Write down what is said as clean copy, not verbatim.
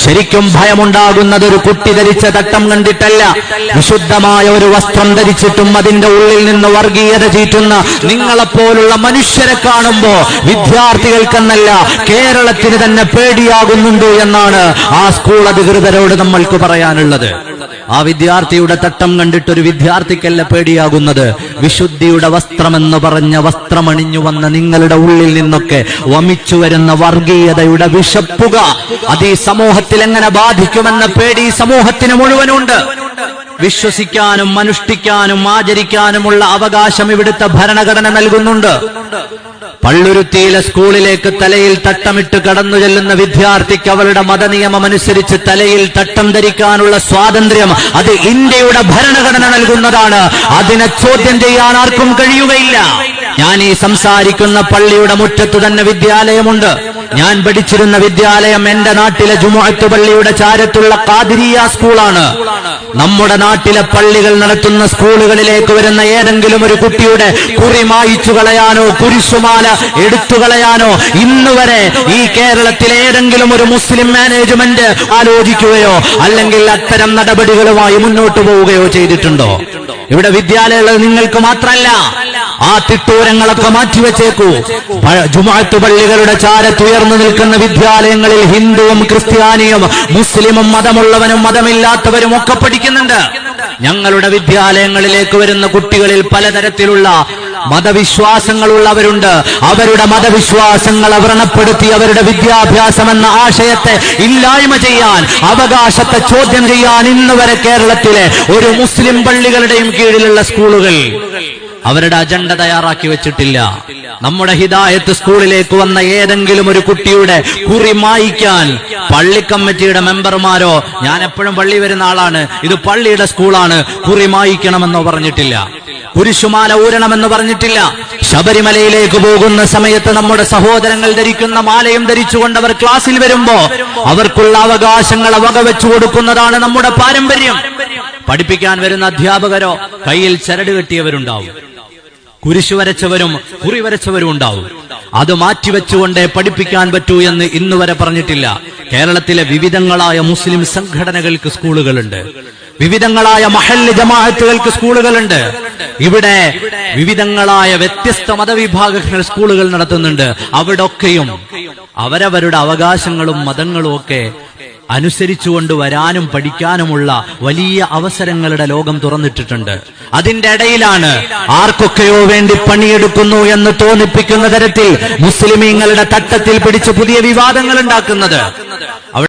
ശരിക്കും ഭയമുണ്ടാകുന്നത് ഒരു കുട്ടി ധരിച്ച തട്ടം കണ്ടിട്ടല്ല, വിശുദ്ധമായ ഒരു വസ്ത്രം ധരിച്ചിട്ടും അതിന്റെ ഉള്ളിൽ നിന്ന് വർഗീയത ചീറ്റുന്ന നിങ്ങളെപ്പോലുള്ള മനുഷ്യരെ കാണുമ്പോ വിദ്യാർത്ഥികൾക്കെന്നല്ല കേരളത്തിന് തന്നെ പേടിയാകുന്നുണ്ട് എന്നാണ് ആ സ്കൂൾ അധികൃതരോട് നമ്മൾക്ക് പറയാനുള്ളത്. ആ വിദ്യാർത്ഥിയുടെ തട്ടം കണ്ടിട്ടൊരു വിദ്യാർത്ഥിക്കല്ല പേടിയാകുന്നത്, വിശുദ്ധിയുടെ വസ്ത്രമെന്ന് പറഞ്ഞ വസ്ത്രമണിഞ്ഞു വന്ന നിങ്ങളുടെ ഉള്ളിൽ നിന്നൊക്കെ വമിച്ചു വരുന്ന വർഗീയതയുടെ വിഷപ്പുക അത് ഈ സമൂഹത്തിൽ എങ്ങനെ ബാധിക്കുമെന്ന പേടി സമൂഹത്തിന് മുഴുവനുണ്ട്. വിശ്വസിക്കാനും അനുഷ്ഠിക്കാനും ആചരിക്കാനുമുള്ള അവകാശം ഇവിടുത്തെ ഭരണഘടന നൽകുന്നുണ്ട്. പള്ളുരുത്തിയിലെ സ്കൂളിലേക്ക് തലയിൽ തട്ടമിട്ട് കടന്നു ചെല്ലുന്ന വിദ്യാർത്ഥിക്ക് അവരുടെ മതനിയമമനുസരിച്ച് തലയിൽ തട്ടം ധരിക്കാനുള്ള സ്വാതന്ത്ര്യം അത് ഇന്ത്യയുടെ ഭരണഘടന നൽകുന്നതാണ്. അതിനെ ചോദ്യം ചെയ്യാൻ ആർക്കും കഴിയുകയില്ല. ഞാൻ ഈ സംസാരിക്കുന്ന പള്ളിയുടെ മുറ്റത്തു തന്നെ വിദ്യാലയമുണ്ട്. ഞാൻ പഠിച്ചിരുന്ന വിദ്യാലയം എന്റെ നാട്ടിലെ ജുമുഅത്ത് പള്ളിയുടെ ചാരത്തുള്ള ഖാദിരിയ സ്കൂളാണ്. നമ്മുടെ നാട്ടിലെ പള്ളികൾ നടത്തുന്ന സ്കൂളുകളിലേക്ക് വരുന്ന ഏതെങ്കിലും ഒരു കുട്ടിയുടെ കുറി മായിച്ചു കളയാനോ കുരിശുമാല എടുത്തു കളയാനോ ഇന്നുവരെ ഈ കേരളത്തിലെ ഏതെങ്കിലും ഒരു മുസ്ലിം മാനേജ്മെന്റ് ആലോചിക്കുകയോ അല്ലെങ്കിൽ അത്തരം നടപടികളുമായി മുന്നോട്ട് പോവുകയോ ചെയ്തിട്ടുണ്ടോ? ഇവിടെ വിദ്യാലയങ്ങൾ നിങ്ങൾക്ക് മാത്രമല്ല, ആ തിട്ടൂരങ്ങളൊക്കെ മാറ്റിവെച്ചേക്കൂ. ജുമുഅത്ത് പള്ളികളുടെ ചാരത്തുയർന്നു നിൽക്കുന്ന വിദ്യാലയങ്ങളിൽ ഹിന്ദുവും ക്രിസ്ത്യാനിയും മുസ്ലിമും മതമുള്ളവനും മതമില്ലാത്തവരും ഒക്കെ പഠിക്കുന്നുണ്ട്. ഞങ്ങളുടെ വിദ്യാലയങ്ങളിലേക്ക് വരുന്ന കുട്ടികളിൽ പലതരത്തിലുള്ള മതവിശ്വാസങ്ങളുള്ളവരുണ്ട്. അവരുടെ മതവിശ്വാസങ്ങൾ വ്രണപ്പെടുത്തി അവരുടെ വിദ്യാഭ്യാസം എന്ന ആശയത്തെ ഇല്ലായ്മ ചെയ്യാൻ, അവകാശത്തെ ചോദ്യം ചെയ്യാൻ ഇന്ന് വരെ കേരളത്തിലെ ഒരു മുസ്ലിം പള്ളികളുടെയും കീഴിലുള്ള സ്കൂളുകൾ അവരുടെ അജണ്ട തയ്യാറാക്കി വെച്ചിട്ടില്ല. നമ്മുടെ ഹിദായത്ത് സ്കൂളിലേക്ക് വന്ന ഏതെങ്കിലും ഒരു കുട്ടിയുടെ കുറി മായ്ക്കാൻ പള്ളി കമ്മിറ്റിയുടെ മെമ്പർമാരോ, ഞാൻ എപ്പോഴും പള്ളി വരുന്ന ആളാണ്, ഇത് പള്ളിയുടെ സ്കൂളാണ്, കുറി മായ്ക്കണമെന്നോ പറഞ്ഞിട്ടില്ല. കുരിശുമാല ഊരണമെന്ന് പറഞ്ഞിട്ടില്ല. ശബരിമലയിലേക്ക് പോകുന്ന സമയത്ത് നമ്മുടെ സഹോദരങ്ങൾ ധരിക്കുന്ന മാലയും ധരിച്ചുകൊണ്ട് അവർ ക്ലാസ്സിൽ വരുമ്പോ അവർക്കുള്ള അവകാശങ്ങളെ വകവെച്ചു കൊടുക്കുന്നതാണ് നമ്മുടെ പാരമ്പര്യം. പഠിപ്പിക്കാൻ വരുന്ന അധ്യാപകരോ കയ്യിൽ ചരട് കെട്ടിയവരുണ്ടാവും, കുരിശു വരച്ചവരും കുറി വരച്ചവരും ഉണ്ടാവും. അത് മാറ്റിവെച്ചുകൊണ്ടേ പഠിപ്പിക്കാൻ പറ്റൂ എന്ന് ഇന്നുവരെ പറഞ്ഞിട്ടില്ല. കേരളത്തിലെ വിവിധങ്ങളായ മുസ്ലിം സംഘടനകൾക്ക് സ്കൂളുകളുണ്ട്, വിവിധങ്ങളായ മഹല്ല് ജമാഅത്തുകൾക്ക് സ്കൂളുകളുണ്ട്. ഇവിടെ വിവിധങ്ങളായ വ്യത്യസ്ത മതവിഭാഗങ്ങൾ സ്കൂളുകൾ നടത്തുന്നുണ്ട്. അവിടൊക്കെയും അവരവരുടെ അവകാശങ്ങളും മതങ്ങളും ഒക്കെ അനുസരിച്ചുകൊണ്ട് വരാനും പഠിക്കാനുമുള്ള വലിയ അവസരങ്ങളുടെ ലോകം തുറന്നിട്ടിട്ടുണ്ട്. അതിന്റെ ഇടയിലാണ് ആർക്കൊക്കെയോ വേണ്ടി പണിയെടുക്കുന്നു എന്ന് തോന്നിപ്പിക്കുന്ന തരത്തിൽ മുസ്ലിമീങ്ങളുടെ തട്ടത്തിൽ പിടിച്ച് പുതിയ വിവാദങ്ങൾ ഉണ്ടാക്കുന്നത്.